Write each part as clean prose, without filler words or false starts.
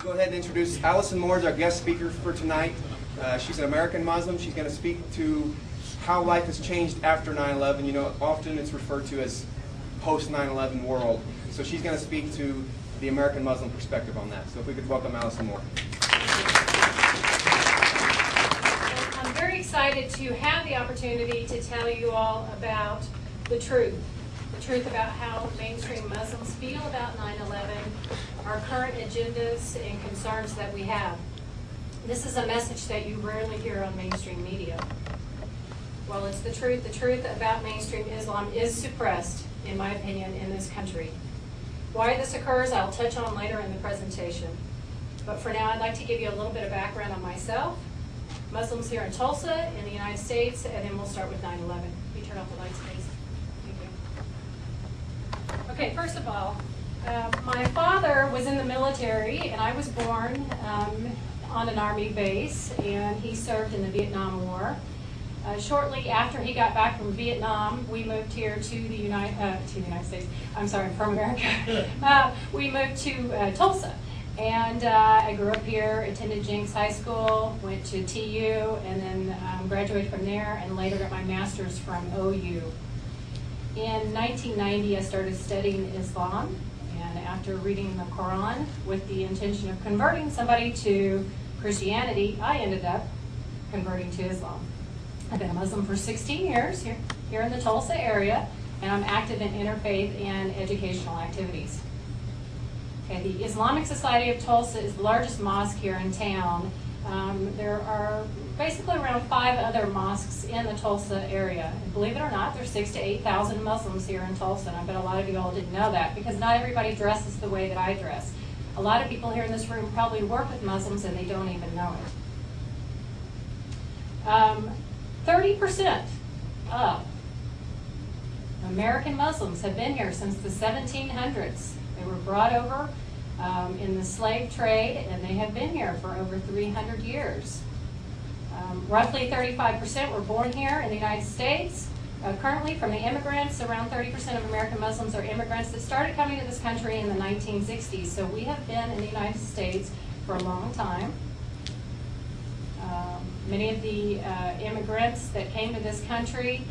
Go ahead and introduce Allison Moore as our guest speaker for tonight. She's an American Muslim. She's going to speak to how life has changed after 9/11. You know, often it's referred to as post 9/11 world. So she's going to speak to the American Muslim perspective on that. So if we could welcome Allison Moore. I'm very excited to have the opportunity to tell you all about the truth about how mainstream Muslims feel about 9/11, our current agendas and concerns that we have. This is a message that you rarely hear on mainstream media. Well, it's the truth. The truth about mainstream Islam is suppressed, in my opinion, in this country. Why this occurs, I'll touch on later in the presentation. But for now, I'd like to give you a little bit of background on myself, Muslims here in Tulsa, in the United States, and then we'll start with 9/11. Can you turn off the lights, please? Thank you. Okay, first of all, my father was in the military, and I was born on an Army base, and he served in the Vietnam War. Shortly after he got back from Vietnam, we moved here to the United States. I'm sorry, from America. We moved to Tulsa, and I grew up here, attended Jenks High School, went to TU, and then graduated from there, and later got my master's from OU. In 1990, I started studying Islam, and after reading the Quran with the intention of converting somebody to Christianity, I ended up converting to Islam. I've been a Muslim for 16 years here in the Tulsa area, and I'm active in interfaith and educational activities. Okay, the Islamic Society of Tulsa is the largest mosque here in town. There are basically around 5 other mosques in the Tulsa area. And believe it or not, there's 6,000 to 8,000 Muslims here in Tulsa, and I bet a lot of you all didn't know that, because not everybody dresses the way that I dress. A lot of people here in this room probably work with Muslims and they don't even know it. 30% of American Muslims have been here since the 1700s. They were brought over in the slave trade, and they have been here for over 300 years. Roughly 35% were born here in the United States. Currently, from the immigrants, around 30% of American Muslims are immigrants that started coming to this country in the 1960s. So we have been in the United States for a long time. Many of the immigrants that came to this country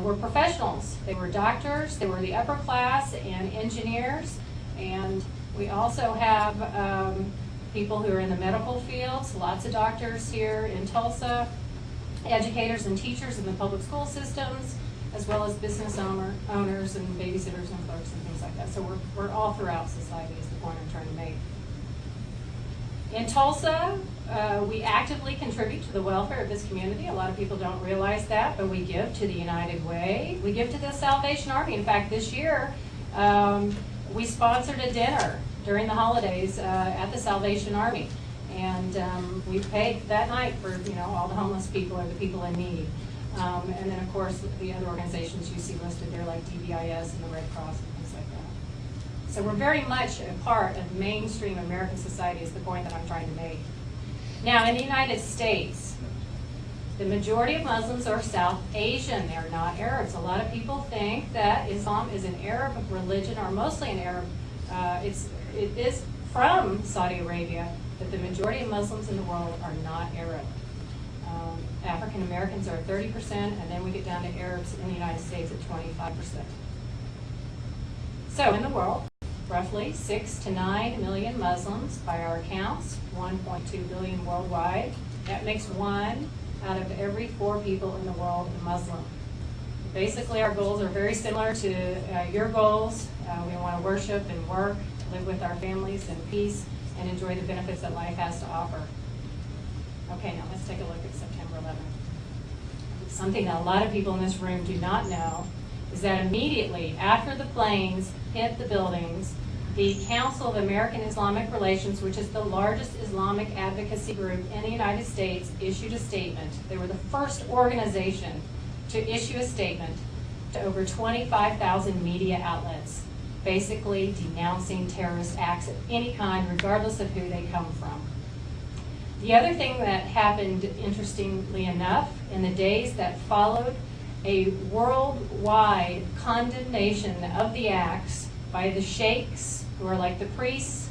were professionals. They were doctors, they were the upper class, and engineers. And we also have people who are in the medical fields, lots of doctors here in Tulsa, educators and teachers in the public school systems, as well as business owners and babysitters and clerks and things like that. So we're all throughout society is the point I'm trying to make. In Tulsa, we actively contribute to the welfare of this community. A lot of people don't realize that, but we give to the United Way. We give to the Salvation Army. In fact, this year, we sponsored a dinner during the holidays at the Salvation Army. And we paid that night for all the homeless people or the people in need. And then, of course, the other organizations you see listed there, like DBIS and the Red Cross and things like that. So we're very much a part of mainstream American society is the point that I'm trying to make. Now, in the United States, the majority of Muslims are South Asian. They're not Arabs. A lot of people think that Islam is an Arab religion, or mostly an Arab. It is from Saudi Arabia, but the majority of Muslims in the world are not Arab. African Americans are 30%, and then we get down to Arabs in the United States at 25%. So in the world, roughly 6 to 9 million Muslims by our accounts, 1.2 billion worldwide. That makes 1 out of every 4 people in the world a Muslim. Basically, our goals are very similar to your goals. We want to worship and work, live with our families in peace, and enjoy the benefits that life has to offer. Okay, now let's take a look at September 11th. Something that a lot of people in this room do not know is that immediately after the planes hit the buildings, the Council of American Islamic Relations, which is the largest Islamic advocacy group in the United States, issued a statement. They were the first organization to issue a statement to over 25,000 media outlets, basically denouncing terrorist acts of any kind, regardless of who they come from. The other thing that happened, interestingly enough, in the days that followed, a worldwide condemnation of the acts by the sheikhs, who are like the priests,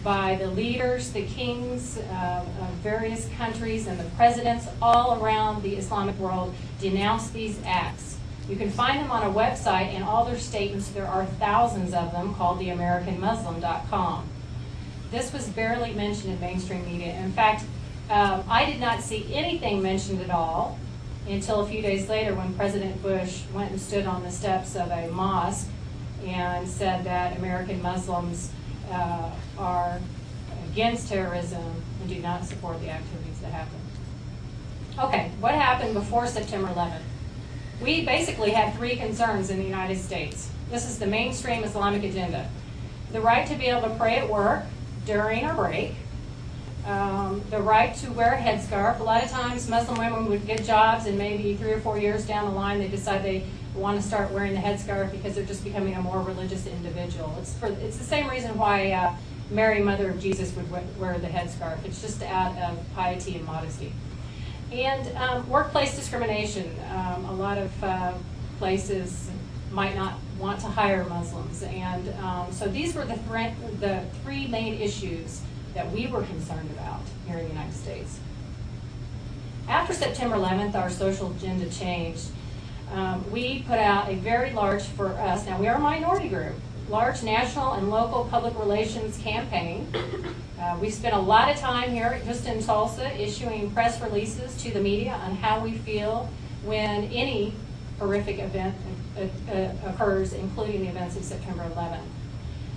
by the leaders, the kings of various countries, and the presidents all around the Islamic world denounce these acts. You can find them on a website and all their statements. There are thousands of them called theamericanmuslim.com. This was barely mentioned in mainstream media. In fact, I did not see anything mentioned at all until a few days later when President Bush went and stood on the steps of a mosque and said that American Muslims are against terrorism and do not support the activities that happen. Okay, what happened before September 11th? We basically had three concerns in the United States. This is the mainstream Islamic agenda. The right to be able to pray at work during a break, the right to wear a headscarf. A lot of times Muslim women would get jobs and maybe 3 or 4 years down the line they decide they want to start wearing the headscarf because they're just becoming a more religious individual. It's the same reason why Mary, Mother of Jesus, would wear the headscarf. It's just out of piety and modesty. And workplace discrimination. A lot of places might not want to hire Muslims. And so these were the three main issues that we were concerned about here in the United States. After September 11th, our social agenda changed. We put out a very large, for us, now we are a minority group, large national and local public relations campaign. We spent a lot of time here just in Tulsa issuing press releases to the media on how we feel when any horrific event occurs, including the events of September 11th.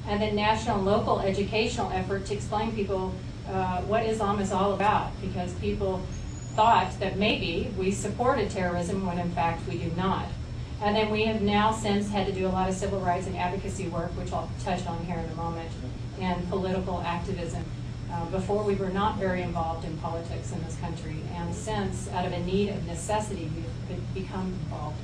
And then national and local educational effort to explain people what Islam is all about, because people thought that maybe we supported terrorism when in fact we do not. And then we have now since had to do a lot of civil rights and advocacy work, which I'll touch on here in a moment, and political activism. Before we were not very involved in politics in this country, and since, out of a need of necessity, we've become involved.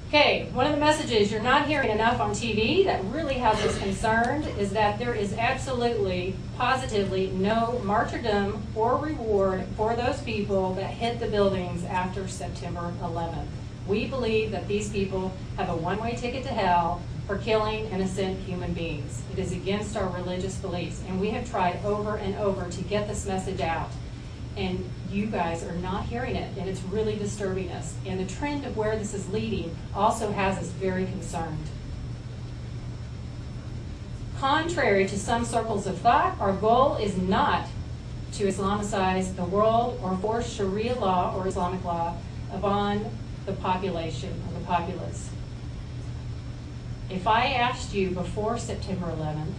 Okay, one of the messages you're not hearing enough on TV that really has us concerned is that there is absolutely, positively no martyrdom or reward for those people that hit the buildings after September 11th. We believe that these people have a one-way ticket to hell for killing innocent human beings. It is against our religious beliefs, and we have tried over and over to get this message out. And you guys are not hearing it, and it's really disturbing us. And the trend of where this is leading also has us very concerned. Contrary to some circles of thought, our goal is not to Islamicize the world or force Sharia law or Islamic law upon the population or the populace. If I asked you before September 11th,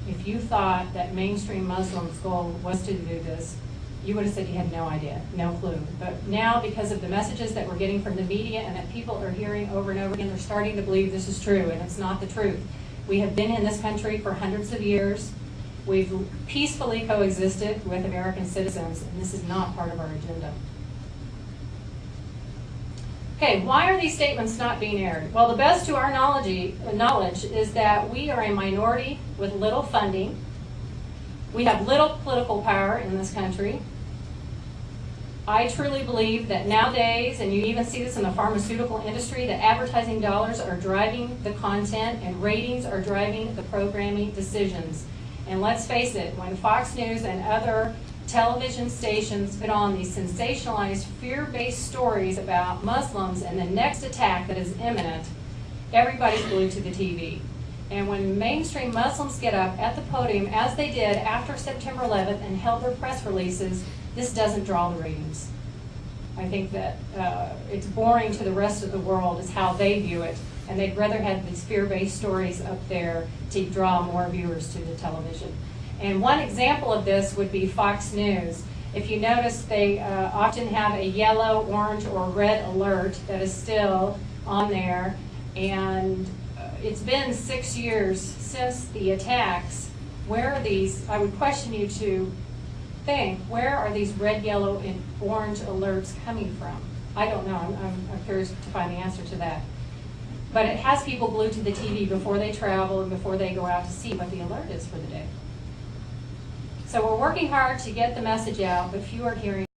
if you thought that mainstream Muslims' goal was to do this, you would have said you had no idea, no clue. But now, because of the messages that we're getting from the media and that people are hearing over and over again, they're starting to believe this is true, and it's not the truth. We have been in this country for hundreds of years. We've peacefully coexisted with American citizens, and this is not part of our agenda. Okay, why are these statements not being aired? Well, the best to our knowledge is that we are a minority with little funding. We have little political power in this country. I truly believe that nowadays, and you even see this in the pharmaceutical industry, that advertising dollars are driving the content and ratings are driving the programming decisions. And let's face it, when Fox News and other television stations put on these sensationalized, fear-based stories about Muslims and the next attack that is imminent, everybody's glued to the TV. And when mainstream Muslims get up at the podium, as they did after September 11th and held their press releases, this doesn't draw the ratings. I think that it's boring to the rest of the world is how they view it, and they'd rather have these fear-based stories up there to draw more viewers to the television. And one example of this would be Fox News. If you notice, they often have a yellow, orange, or red alert that is still on there, and it's been 6 years since the attacks. Where are these? I would question you to think, where are these red, yellow, and orange alerts coming from? I don't know. I'm curious to find the answer to that. But it has people glued to the TV before they travel and before they go out to see what the alert is for the day. So we're working hard to get the message out, but few are hearing.